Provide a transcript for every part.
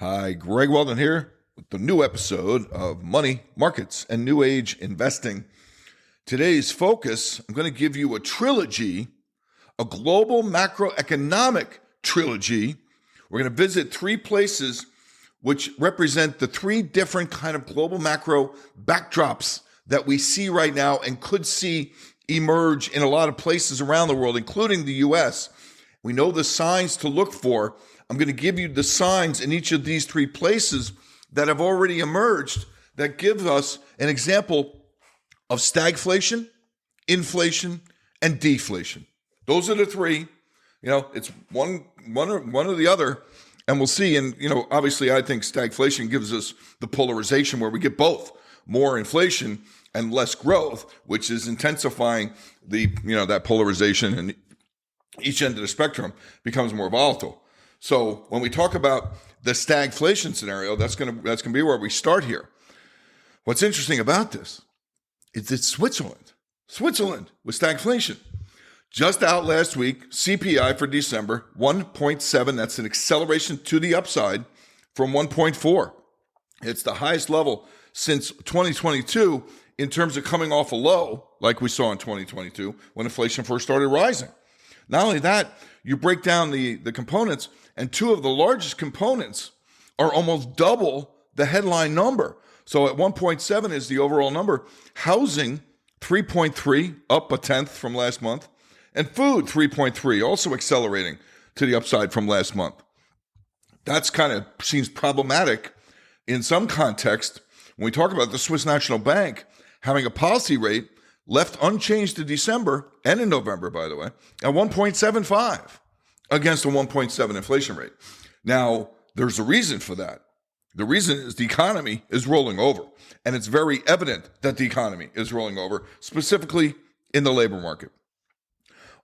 Hi, Greg Weldon here with the new episode of Money, Markets, and New Age Investing. Today's focus, I'm going to give you a trilogy, a global macroeconomic trilogy. We're going to visit three places which represent the three different kind of global macro backdrops that we see right now and could see emerge in a lot of places around the world, including the U.S. We know the signs to look for. I'm going to give you the signs in each of these three places that have already emerged that give us an example of stagflation, inflation, and deflation. Those are the three. It's one or the other, and we'll see. And, obviously I think stagflation gives us the polarization where we get both more inflation and less growth, which is intensifying that polarization, and each end of the spectrum becomes more volatile. So when we talk about the stagflation scenario, that's going to be where we start here. What's interesting about this is it's Switzerland with stagflation. Just out last week, CPI for December, 1.7. That's an acceleration to the upside from 1.4. It's the highest level since 2022 in terms of coming off a low like we saw in 2022 when inflation first started rising. Not only that, you break down the components, and two of the largest components are almost double the headline number. So at 1.7 is the overall number. Housing, 3.3, up a tenth from last month. And food, 3.3, also accelerating to the upside from last month. That's kind of seems problematic in some context when we talk about the Swiss National Bank having a policy rate left unchanged in December and in November, by the way, at 1.75 against a 1.7 inflation rate. Now, there's a reason for that. The reason is the economy is rolling over, and it's very evident that the economy is rolling over, specifically in the labor market.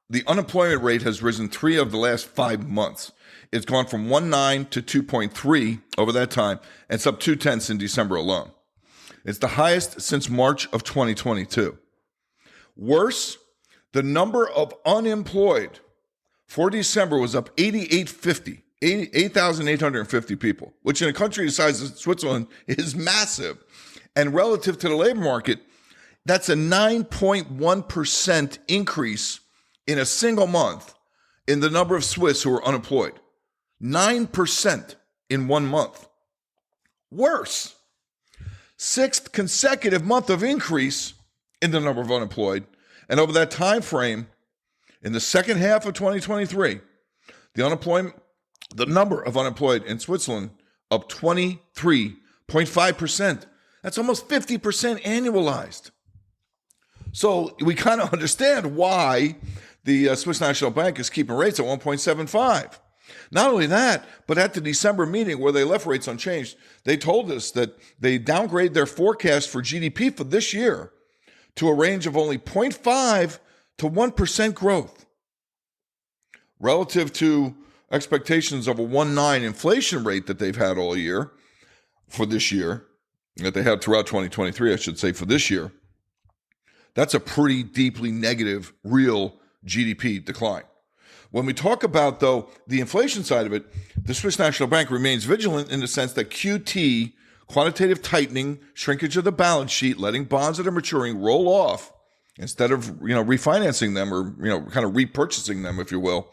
The unemployment rate has risen 3 of the last 5 months. It's gone from 1.9 to 2.3 over that time, and it's up 0.2 in December alone. It's the highest since March of 2022. Worse, the number of unemployed for December was up 8,850 people, which in a country the size of Switzerland is massive. And relative to the labor market, that's a 9.1% increase in a single month in the number of Swiss who are unemployed. 9% in 1 month. Worse, 6th consecutive month of increase in the number of unemployed. And over that time frame, in the second half of 2023, the number of unemployed in Switzerland up 23.5%. That's almost 50% annualized. So we kind of understand why the Swiss National Bank is keeping rates at 1.75. Not only that, but at the December meeting where they left rates unchanged, they told us that they downgrade their forecast for GDP for this year to a range of only 0.5 to 1% growth. Relative to expectations of a 1.9 inflation rate that they've had all year for this year, that they had throughout 2023, I should say, for this year, that's a pretty deeply negative real GDP decline. When we talk about, though, the inflation side of it, the Swiss National Bank remains vigilant in the sense that QT, quantitative tightening, shrinkage of the balance sheet, letting bonds that are maturing roll off instead of refinancing them or kind of repurchasing them, if you will.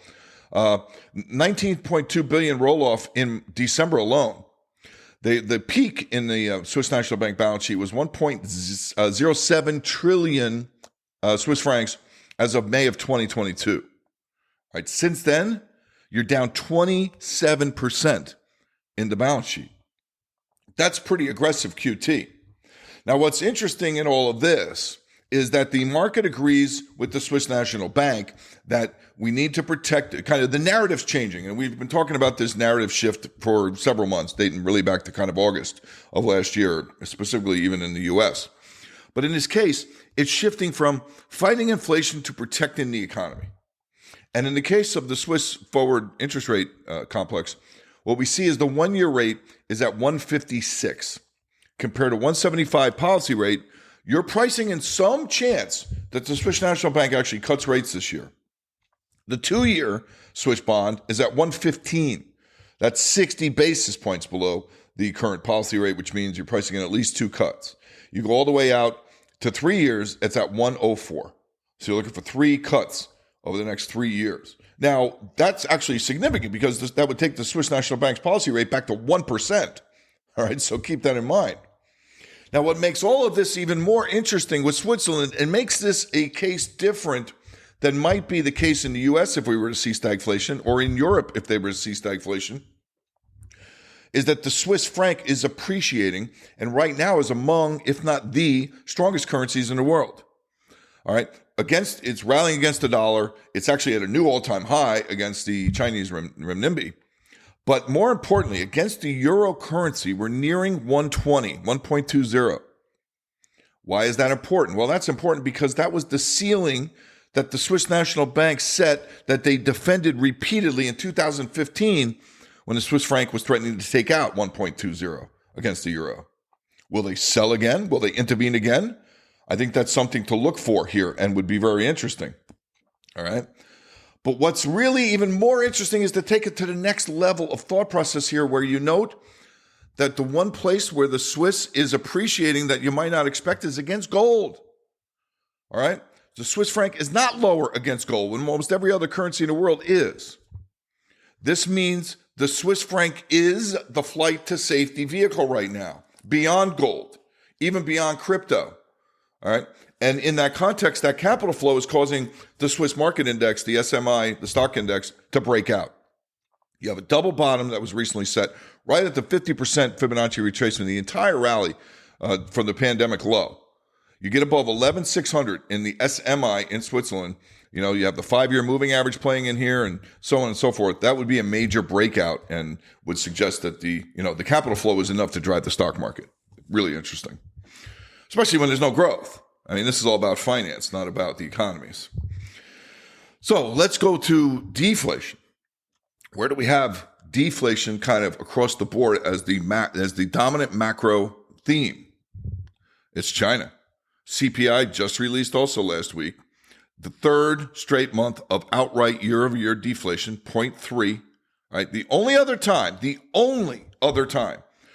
19.2 billion roll off in December alone. The peak in the Swiss National Bank balance sheet was 1.07 trillion Swiss francs as of May of 2022. All right, since then, you're down 27% in the balance sheet. That's pretty aggressive QT. Now, what's interesting in all of this is that the market agrees with the Swiss National Bank that we need to protect, kind of the narrative's changing. And we've been talking about this narrative shift for several months, dating really back to kind of August of last year, specifically even in the US. But in this case, it's shifting from fighting inflation to protecting the economy. And in the case of the Swiss forward interest rate complex, what we see is the 1-year rate is at 156 compared to 175 policy rate. You're pricing in some chance that the Swiss National Bank actually cuts rates this year. The 2-year Swiss bond is at 115. That's 60 basis points below the current policy rate, which means you're pricing in at least 2 cuts. You go all the way out to 3 years, it's at 104. So you're looking for 3 cuts over the next 3 years. Now, that's actually significant because that would take the Swiss National Bank's policy rate back to 1%. All right, so keep that in mind. Now, what makes all of this even more interesting with Switzerland and makes this a case different than might be the case in the US if we were to see stagflation, or in Europe if they were to see stagflation, is that the Swiss franc is appreciating and right now is among, if not the strongest currencies in the world. All right. It's rallying against the dollar. It's actually at a new all-time high against the Chinese renminbi. But more importantly, against the euro currency, we're nearing 120, 1.20. Why is that important? Well, that's important because that was the ceiling that the Swiss National Bank set that they defended repeatedly in 2015 when the Swiss franc was threatening to take out 1.20 against the euro. Will they sell again? Will they intervene again? I think that's something to look for here and would be very interesting. All right. But what's really even more interesting is to take it to the next level of thought process here, where you note that the one place where the Swiss is appreciating that you might not expect is against gold. All right. The Swiss franc is not lower against gold when almost every other currency in the world is. This means the Swiss franc is the flight to safety vehicle right now, beyond gold, even beyond crypto. All right. And in that context, that capital flow is causing the Swiss market index, the SMI, the stock index, to break out. You have a double bottom that was recently set right at the 50% Fibonacci retracement, the entire rally from the pandemic low. You get above 11,600 in the SMI in Switzerland. You know, you have the 5-year moving average playing in here and so on and so forth. That would be a major breakout and would suggest that the capital flow is enough to drive the stock market. Really interesting, especially when there's no growth. I mean, this is all about finance, not about the economies. So let's go to deflation. Where do we have deflation kind of across the board as the dominant macro theme? It's China. CPI just released also last week. The third straight month of outright year-over-year deflation, 0.3. Right? The only other time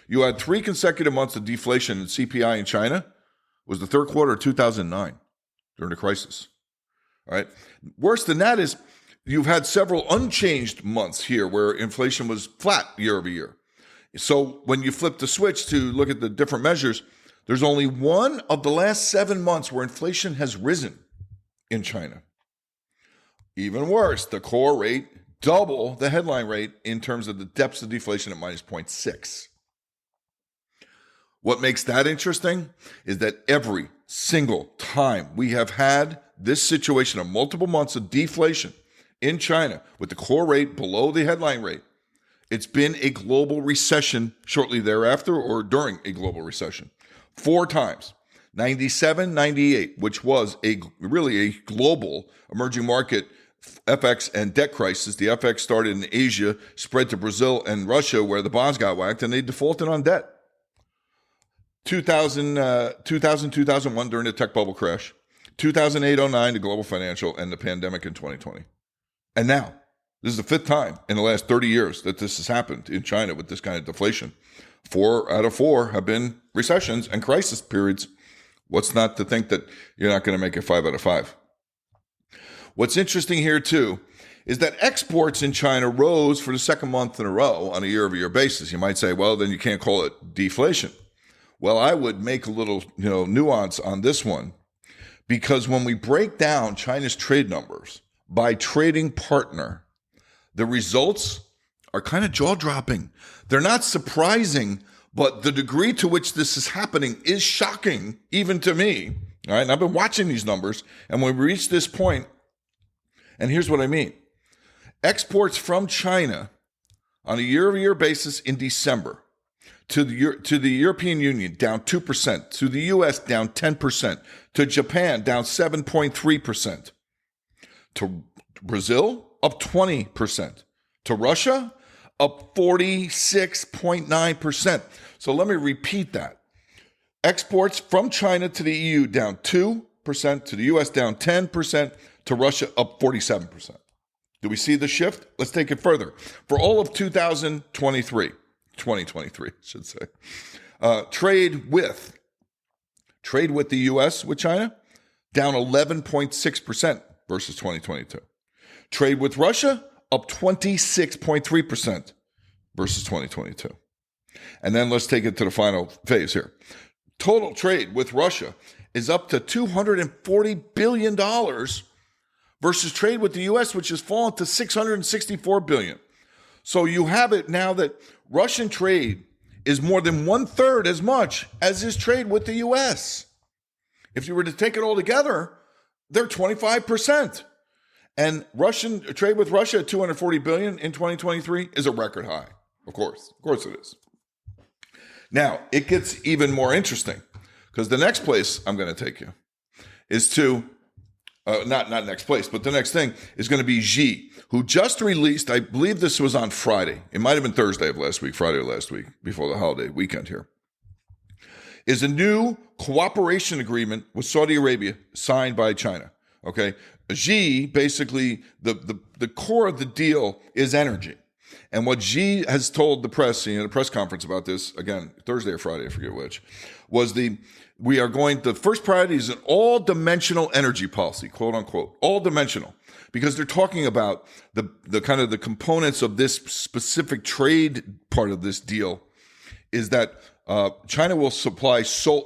you had 3 consecutive months of deflation in CPI in China was the third quarter of 2009 during the crisis. All right. Worse than that is you've had several unchanged months here where inflation was flat year over year. So when you flip the switch to look at the different measures, there's only one of the last 7 months where inflation has risen in China. Even worse, the core rate double the headline rate in terms of the depths of deflation at minus 0.6. What makes that interesting is that every single time we have had this situation of multiple months of deflation in China with the core rate below the headline rate, it's been a global recession shortly thereafter or during a global recession. 4 times. 97, 98, which was really a global emerging market FX and debt crisis. The FX started in Asia, spread to Brazil and Russia where the bonds got whacked, and they defaulted on debt. 2001 during the tech bubble crash, 2008-09 the global financial, and the pandemic in 2020. And now, this is the 5th time in the last 30 years that this has happened in China with this kind of deflation. 4 out of 4 have been recessions and crisis periods. What's not to think that you're not going to make it 5 out of 5? What's interesting here, too, is that exports in China rose for the second month in a row on a year-over-year basis. You might say, well, then you can't call it deflation. Well, I would make a little, nuance on this one, because when we break down China's trade numbers by trading partner, the results are kind of jaw-dropping. They're not surprising, but the degree to which this is happening is shocking, even to me. All right, and I've been watching these numbers, and when we reach this point, and here's what I mean. Exports from China on a year-over-year basis in December to the European Union, down 2%. To the U.S., down 10%. To Japan, down 7.3%. To Brazil, up 20%. To Russia, up 46.9%. So let me repeat that. Exports from China to the EU, down 2%. To the U.S., down 10%. To Russia, up 47%. Do we see the shift? Let's take it further. For all of 2023, I should say, trade with the U.S. with China, down 11.6% versus 2022. Trade with Russia, up 26.3% versus 2022. And then let's take it to the final phase here. Total trade with Russia is up to $240 billion versus trade with the U.S., which has fallen to $664 billion. So you have it now that Russian trade is more than 1/3 as much as is trade with the U.S. If you were to take it all together, they're 25%. And Russian trade with Russia at $240 billion in 2023 is a record high. Of course it is. Now, it gets even more interesting because the next place I'm going to take you is to, not next place, but the next thing is going to be Xi, who just released, I believe this was on Friday. It might have been Thursday of last week, Friday of last week, before the holiday weekend here, is a new cooperation agreement with Saudi Arabia signed by China. Okay. Xi, basically, the core of the deal is energy. And what Xi has told the press, in a press conference about this, again, Thursday or Friday, I forget which, was the first priority is an all-dimensional energy policy, quote unquote, all-dimensional, because they're talking about the kind of the components of this specific trade part of this deal is that China will supply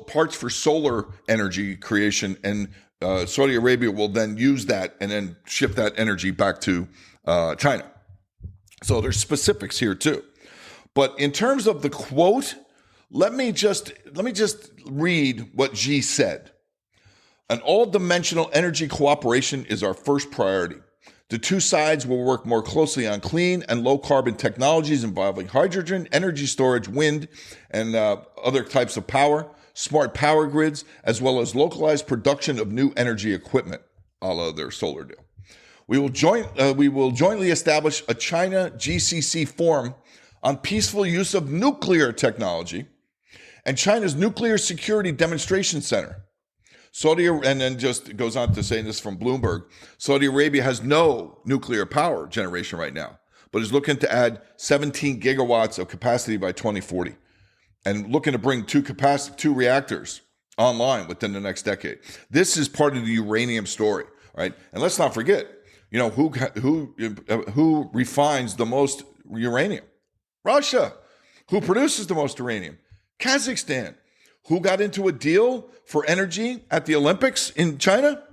parts for solar energy creation, and Saudi Arabia will then use that and then ship that energy back to China. So there's specifics here too. But in terms of the quote, let me just read what Xi said. An all-dimensional energy cooperation is our first priority. The two sides will work more closely on clean and low-carbon technologies involving hydrogen, energy storage, wind, and other types of power, smart power grids, as well as localized production of new energy equipment, a la their solar deal. We will jointly establish a China GCC forum on peaceful use of nuclear technology and China's nuclear security demonstration center. And then just goes on to say this from Bloomberg, Saudi Arabia has no nuclear power generation right now, but is looking to add 17 gigawatts of capacity by 2040 and looking to bring two reactors online within the next decade. This is part of the uranium story, right? And let's not forget, who refines the most uranium? Russia. Who produces the most uranium? Kazakhstan. Who got into a deal for energy at the Olympics in China?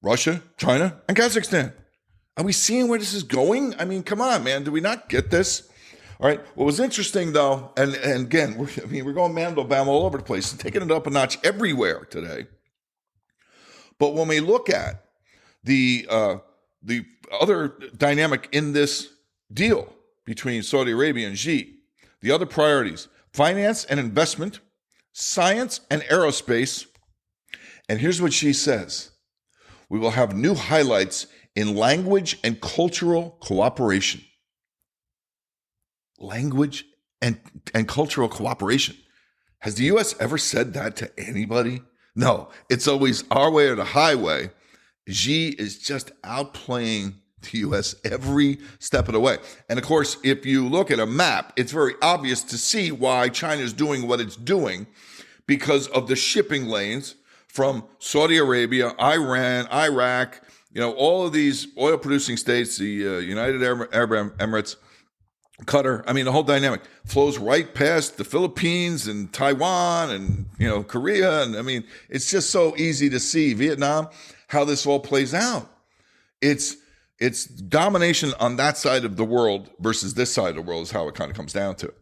Russia, China, and Kazakhstan. Are we seeing where this is going? I mean, come on, man. Do we not get this? All right. What was interesting, though, and again, we're going Mandel-Bam all over the place, taking it up a notch everywhere today. But when we look at the other dynamic in this deal between Saudi Arabia and Xi, the other priorities, finance and investment, science and aerospace. And here's what she says. We will have new highlights in language and cultural cooperation. Language and cultural cooperation. Has the U.S. ever said that to anybody? No, it's always our way or the highway. Xi is just outplaying the U.S. every step of the way. And of course, if you look at a map, it's very obvious to see why China is doing what it's doing because of the shipping lanes from Saudi Arabia, Iran, Iraq, all of these oil-producing states, the United Arab Emirates, Qatar. I mean, the whole dynamic flows right past the Philippines and Taiwan and, Korea. And I mean, it's just so easy to see Vietnam, how this all plays out. It's domination on that side of the world versus this side of the world is how it kind of comes down to.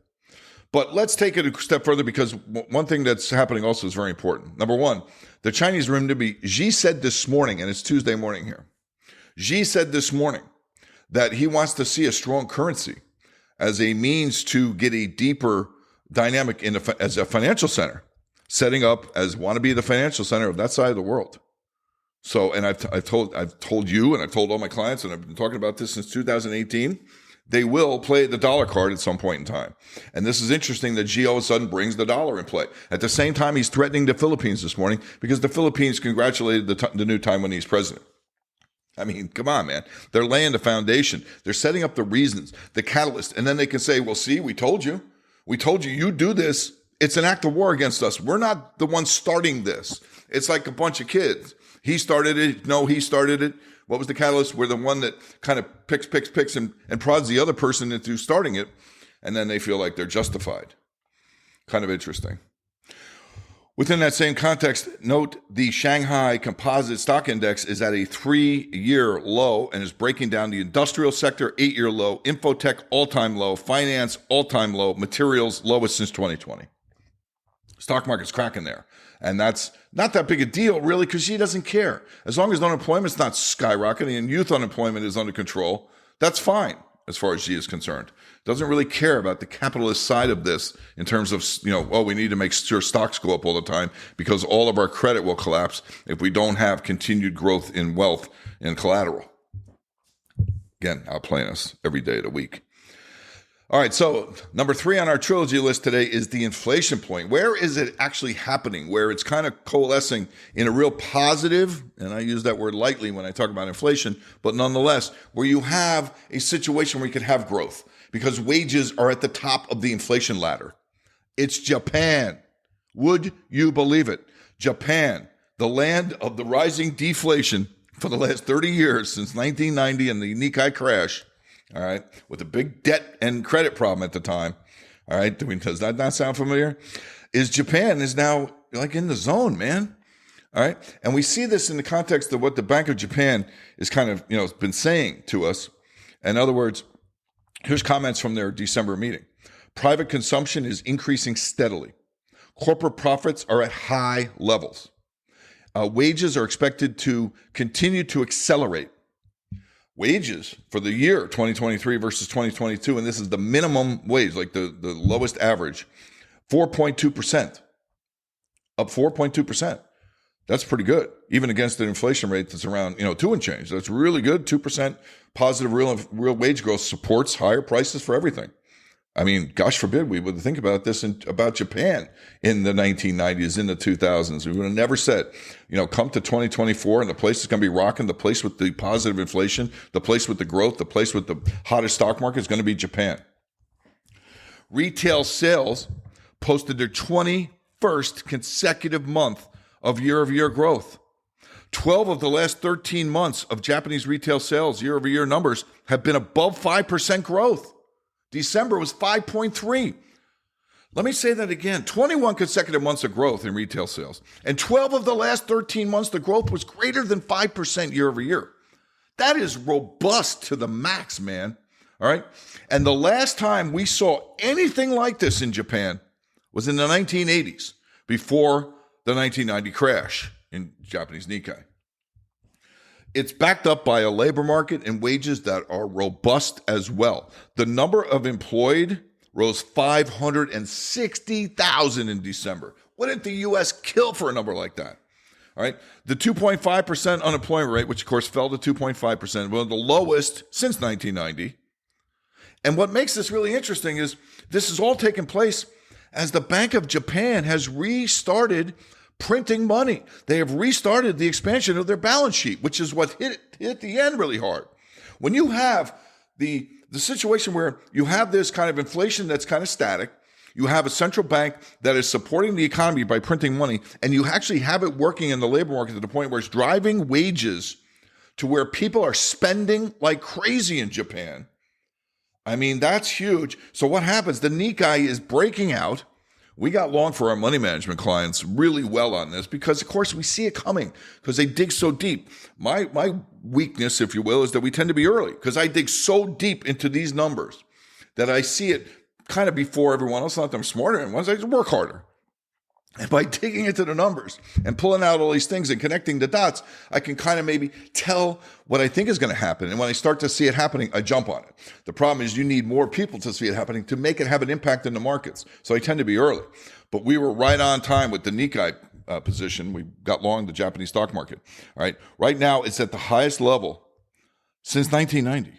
But let's take it a step further because one thing that's happening also is very important. Number one, the Chinese renminbi, Xi said this morning, and it's Tuesday morning here, Xi said this morning that he wants to see a strong currency as a means to get a deeper dynamic as a financial center, setting up as want to be the financial center of that side of the world. So, and I've told you, and I've told all my clients, and I've been talking about this since 2018. They will play the dollar card at some point in time. And this is interesting that Xi all of a sudden brings the dollar in play. At the same time, he's threatening the Philippines this morning because the Philippines congratulated the new Taiwanese president. I mean, come on, man. They're laying the foundation. They're setting up the reasons, the catalyst. And then they can say, well, see, we told you. We told you, you do this. It's an act of war against us. We're not the ones starting this. It's like a bunch of kids. He started it. No, he started it. What was the catalyst? We're the one that kind of picks and prods the other person into starting it. And then they feel like they're justified. Kind of interesting. Within that same context, note the Shanghai Composite Stock Index is at a 3-year low and is breaking down the industrial sector, 8-year low, infotech all-time low, finance all-time low, materials lowest since 2020. Stock market's cracking there. And that's not that big a deal, really, because she doesn't care. As long as unemployment's not skyrocketing and youth unemployment is under control, that's fine as far as she is concerned. Doesn't really care about the capitalist side of this in terms of, we need to make sure stocks go up all the time because all of our credit will collapse if we don't have continued growth in wealth and collateral. Again, outplaying us every day of the week. All right, so number 3 on our trilogy list today is the inflation point. Where is it actually happening? Where it's kind of coalescing in a real positive, and I use that word lightly when I talk about inflation, but nonetheless, where you have a situation where you could have growth because wages are at the top of the inflation ladder. It's Japan. Would you believe it? Japan, the land of the rising deflation for the last 30 years since 1990 and the Nikkei crash. All right, with a big debt and credit problem at the time. All right, does that not sound familiar? Japan is now like in the zone, man. All right, and we see this in the context of what the Bank of Japan is kind of, been saying to us. In other words, here's comments from their December meeting. Private consumption is increasing steadily. Corporate profits are at high levels. Wages are expected to continue to accelerate. Wages for the year 2023 versus 2022, and this is the minimum wage, like the lowest average, 4.2%, up 4.2%. That's pretty good, even against an inflation rate that's around 2 and change. That's really good. 2% positive real wage growth supports higher prices for everything. I mean, gosh forbid we would think about this about Japan in the 1990s, in the 2000s. We would have never said, come to 2024 and the place is going to be rocking, the place with the positive inflation, the place with the growth, the place with the hottest stock market is going to be Japan. Retail sales posted their 21st consecutive month of year-over-year growth. 12 of the last 13 months of Japanese retail sales year-over-year numbers have been above 5% growth. December was 5.3. Let me say that again. 21 consecutive months of growth in retail sales. And 12 of the last 13 months, the growth was greater than 5% year over year. That is robust to the max, man. All right. And the last time we saw anything like this in Japan was in the 1980s, before the 1990 crash in Japanese Nikkei. It's backed up by a labor market and wages that are robust as well. The number of employed rose 560,000 in December. Wouldn't the U.S. kill for a number like that? All right. The 2.5% unemployment rate, which of course fell to 2.5%, was the lowest since 1990. And what makes this really interesting is this has all taken place as the Bank of Japan has restarted printing money. They have restarted the expansion of their balance sheet, which is what hit the end really hard. When you have the situation where you have this kind of inflation that's kind of static, you have a central bank that is supporting the economy by printing money, and you actually have it working in the labor market to the point where it's driving wages to where people are spending like crazy in Japan. I mean, that's huge. So what happens? The Nikkei is breaking out. We got long for our money management clients really well on this because, of course, we see it coming because they dig so deep. My weakness, if you will, is that we tend to be early because I dig so deep into these numbers that I see it kind of before everyone else. Not that I'm smarter than ones, I just work harder. And by digging into the numbers and pulling out all these things and connecting the dots, I can kind of maybe tell what I think is going to happen. And when I start to see it happening, I jump on it. The problem is you need more people to see it happening to make it have an impact in the markets. So I tend to be early. But we were right on time with the Nikkei position. We got long the Japanese stock market. All right. Right now, it's at the highest level since 1990.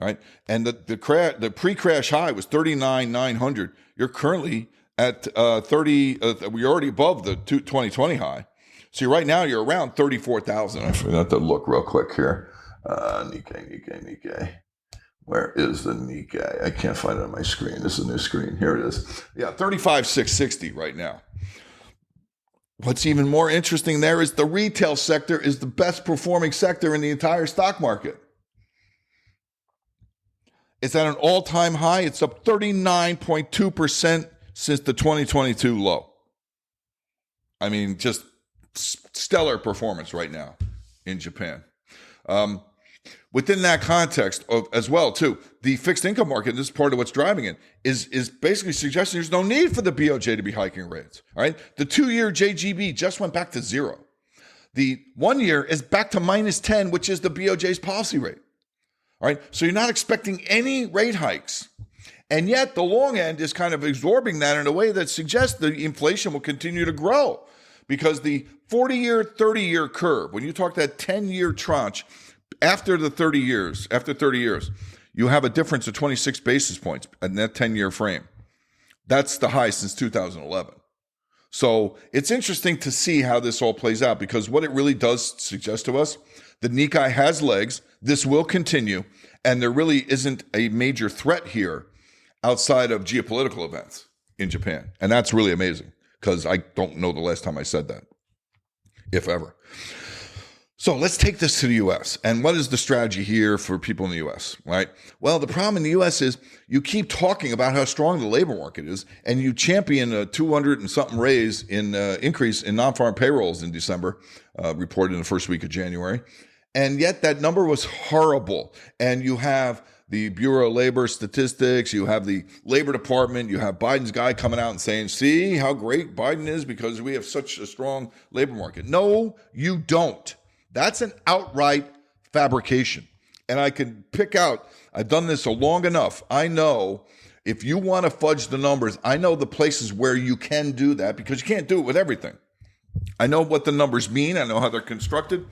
All right. And the pre-crash high was 39,900. You're currently at 30, we're already above the 2020 high. So right now you're around 34,000. I forgot to look real quick here. Nikkei. Where is the Nikkei? I can't find it on my screen. This is a new screen. Here it is. Yeah, 35,660 right now. What's even more interesting there is the retail sector is the best performing sector in the entire stock market. It's at an all-time high. It's up 39.2% since the 2022 low. I mean, just stellar performance right now in Japan. Within that context as well, too, the fixed income market, this is part of what's driving it, is basically suggesting there's no need for the BOJ to be hiking rates. All right. The 2-year JGB just went back to 0. The 1 year is back to -10, which is the BOJ's policy rate. All right. So you're not expecting any rate hikes. And yet the long end is kind of absorbing that in a way that suggests the inflation will continue to grow because the 40-year, 30-year curve, when you talk that 10-year tranche, after 30 years, you have a difference of 26 basis points in that 10-year frame. That's the high since 2011. So it's interesting to see how this all plays out because what it really does suggest to us, the Nikkei has legs, this will continue, and there really isn't a major threat here outside of geopolitical events in Japan. And that's really amazing because I don't know the last time I said that, if ever. So let's take this to the U.S. And what is the strategy here for people in the U.S., right? Well, the problem in the U.S. is you keep talking about how strong the labor market is, and you champion a 200 and something raise in increase in non-farm payrolls in December, reported in the first week of January. And yet that number was horrible. And you have the Bureau of Labor Statistics, you have the Labor Department, you have Biden's guy coming out and saying, see how great Biden is because we have such a strong labor market. No, you don't. That's an outright fabrication. And I can pick out, I've done this long enough. I know if you want to fudge the numbers, I know the places where you can do that because you can't do it with everything. I know what the numbers mean. I know how they're constructed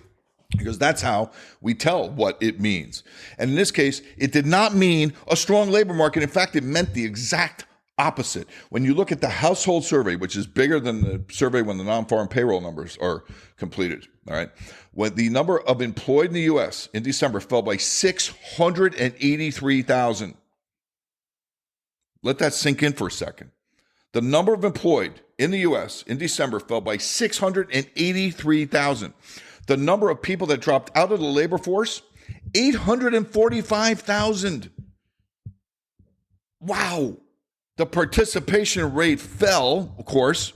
because that's how we tell what it means. And in this case, it did not mean a strong labor market. In fact, it meant the exact opposite. When you look at the household survey, which is bigger than the survey when the non-farm payroll numbers are completed, all right, when the number of employed in the U.S. in December fell by 683,000. Let that sink in for a second. The number of employed in the U.S. in December fell by 683,000. The number of people that dropped out of the labor force, 845,000. Wow. The participation rate fell, of course,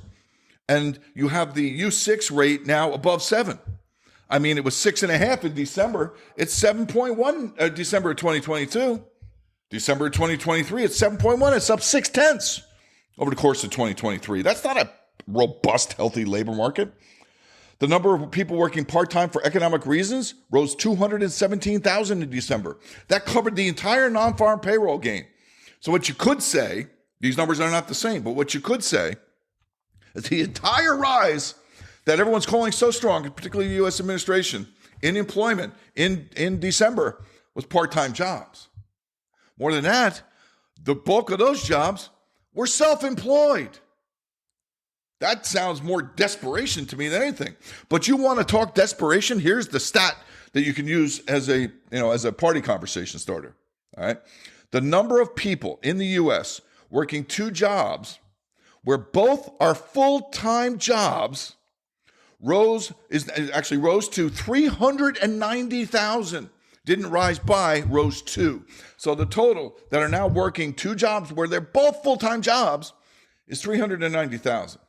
and you have the U6 rate now above 7. I mean, it was 6.5 in December. It's 7.1 December of 2022. December of 2023, it's 7.1. It's up 0.6 over the course of 2023. That's not a robust, healthy labor market. The number of people working part-time for economic reasons rose 217,000 in December. That covered the entire non-farm payroll gain. So what you could say, these numbers are not the same, but what you could say is the entire rise that everyone's calling so strong, particularly the U.S. administration, in employment in December was part-time jobs. More than that, the bulk of those jobs were self-employed. That sounds more desperation to me than anything. But you want to talk desperation? Here's the stat that you can use as a party conversation starter. All right. The number of people in the U.S. working 2 jobs where both are full-time jobs rose to 390,000. Didn't rise by, rose to. So the total that are now working 2 jobs where they're both full-time jobs is 390,000.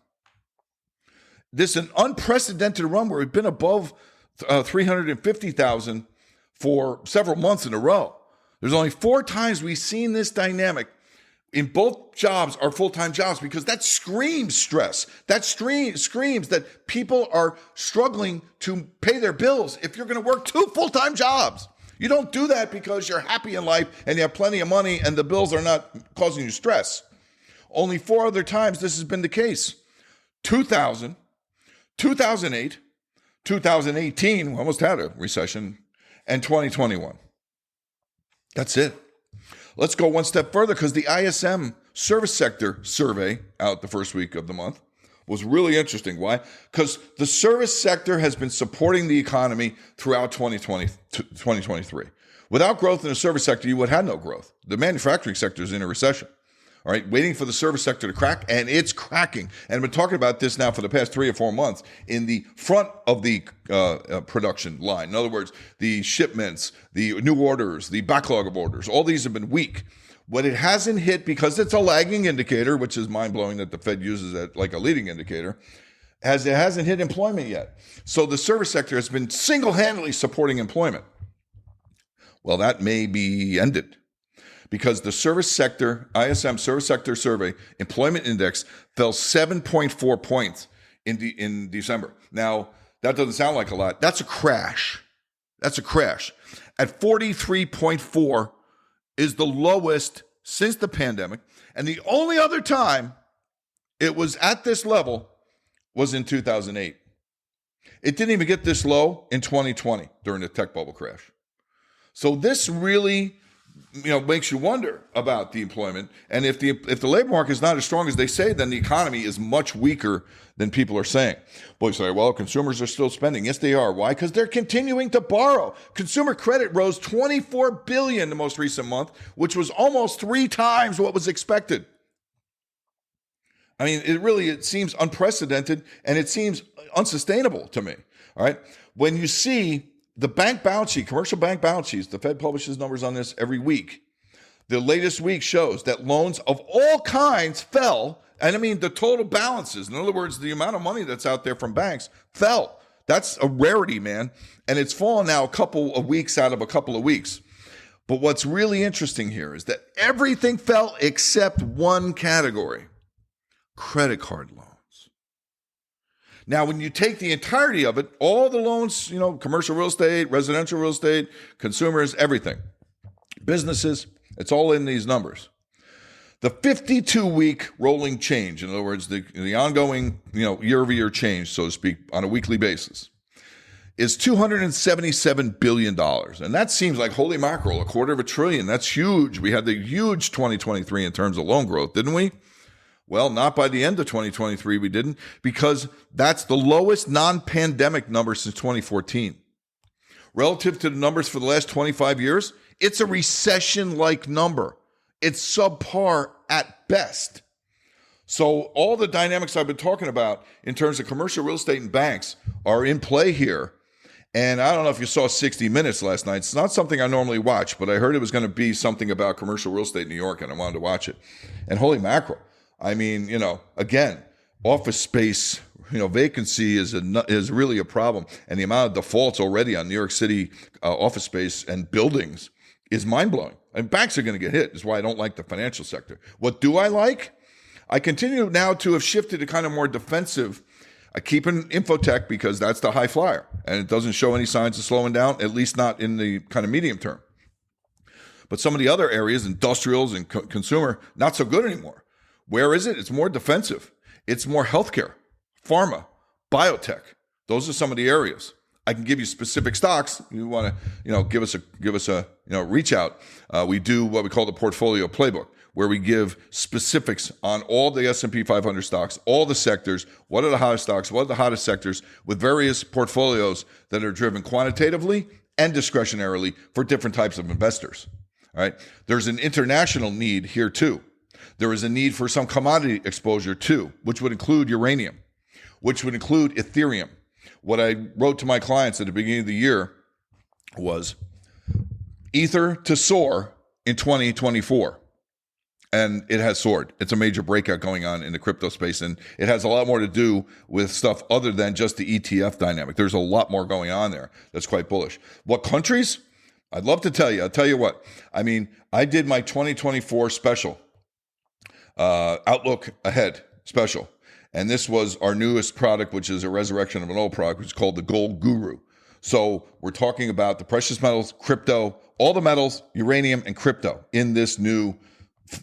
This is an unprecedented run where we've been above 350,000 for several months in a row. There's only 4 times we've seen this dynamic in both jobs are full-time jobs because that screams stress. That screams that people are struggling to pay their bills if you're going to work 2 full-time jobs. You don't do that because you're happy in life and you have plenty of money and the bills are not causing you stress. Only 4 other times this has been the case. 2000, 2008, 2018, we almost had a recession, and 2021. That's it. Let's go one step further because the ISM service sector survey out the first week of the month was really interesting. Why? Because the service sector has been supporting the economy throughout 2023. Without growth in the service sector, you would have no growth. The manufacturing sector is in a recession. All right, waiting for the service sector to crack, and it's cracking. And I've been talking about this now for the past 3 or 4 months in the front of the production line. In other words, the shipments, the new orders, the backlog of orders, all these have been weak. What it hasn't hit, because it's a lagging indicator, which is mind-blowing that the Fed uses it like a leading indicator, it hasn't hit employment yet. So the service sector has been single-handedly supporting employment. Well, that may be ended, because the service sector, ISM service sector survey, employment index fell 7.4 points in December. Now, that doesn't sound like a lot. That's a crash. That's a crash. At 43.4 is the lowest since the pandemic. And the only other time it was at this level was in 2008. It didn't even get this low in 2020 during the tech bubble crash. So this really makes you wonder about the employment. And if the labor market is not as strong as they say, then the economy is much weaker than people are saying. Well, you say, well, consumers are still spending. Yes, they are. Why? Because they're continuing to borrow. Consumer credit rose $24 billion the most recent month, which was almost 3 times what was expected. I mean, it seems unprecedented, and it seems unsustainable to me. All right. When you see the bank balance sheet, commercial bank balance sheets, the Fed publishes numbers on this every week. The latest week shows that loans of all kinds fell. And I mean, the total balances, in other words, the amount of money that's out there from banks fell. That's a rarity, man. And it's fallen now a couple of weeks out of a couple of weeks. But what's really interesting here is that everything fell except one category: credit card loans. Now, when you take the entirety of it, all the loans, commercial real estate, residential real estate, consumers, everything, businesses, it's all in these numbers. The 52-week rolling change, in other words, the ongoing, year-over-year change, so to speak, on a weekly basis, is $277 billion. And that seems like, holy mackerel, $250 billion. That's huge. We had the huge 2023 in terms of loan growth, didn't we? Well, not by the end of 2023, we didn't, because that's the lowest non-pandemic number since 2014. Relative to the numbers for the last 25 years, it's a recession-like number. It's subpar at best. So all the dynamics I've been talking about in terms of commercial real estate and banks are in play here. And I don't know if you saw 60 Minutes last night. It's not something I normally watch, but I heard it was going to be something about commercial real estate in New York, and I wanted to watch it. And holy mackerel. I mean, again, office space, vacancy is really a problem. And the amount of defaults already on New York City office space and buildings is mind-blowing. And banks are going to get hit. Is why I don't like the financial sector. What do I like? I continue now to have shifted to kind of more defensive. I keep an infotech because that's the high flyer. And it doesn't show any signs of slowing down, at least not in the kind of medium term. But some of the other areas, industrials and consumer, not so good anymore. Where is it? It's more defensive. It's more healthcare, pharma, biotech. Those are some of the areas. I can give you specific stocks. You want to, give us a reach out. We do what we call the portfolio playbook, where we give specifics on all the S&P 500 stocks, all the sectors. What are the hottest stocks? What are the hottest sectors? With various portfolios that are driven quantitatively and discretionarily for different types of investors. All right. There's an international need here too. There is a need for some commodity exposure too, which would include uranium, which would include Ethereum. What I wrote to my clients at the beginning of the year was Ether to soar in 2024. And it has soared. It's a major breakout going on in the crypto space. And it has a lot more to do with stuff other than just the ETF dynamic. There's a lot more going on there that's quite bullish. What countries? I'd love to tell you. I'll tell you what. I mean, I did my 2024 special. Outlook Ahead special. And this was our newest product, which is a resurrection of an old product, which is called the Gold Guru. So we're talking about the precious metals, crypto, all the metals, uranium, and crypto in this new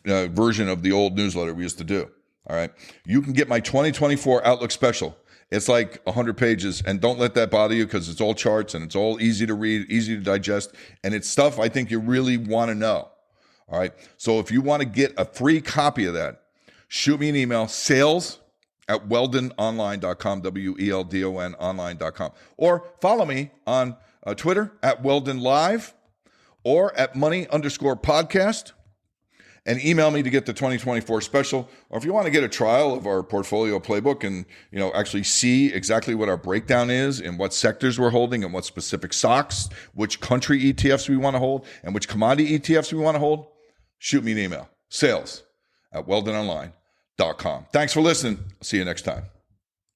version of the old newsletter we used to do. All right. You can get my 2024 Outlook special. It's like 100 pages, and don't let that bother you because it's all charts and it's all easy to read, easy to digest, and it's stuff I think you really want to know. All right. So if you want to get a free copy of that, shoot me an email, sales at weldononline.com, WELDON online.com. Or follow me on Twitter at Weldon Live or at money_podcast. And email me to get the 2024 special. Or if you want to get a trial of our portfolio playbook and actually see exactly what our breakdown is and what sectors we're holding and what specific stocks, which country ETFs we want to hold, and which commodity ETFs we want to hold, shoot me an email. Sales at weldononline.com. Thanks for listening. See you next time.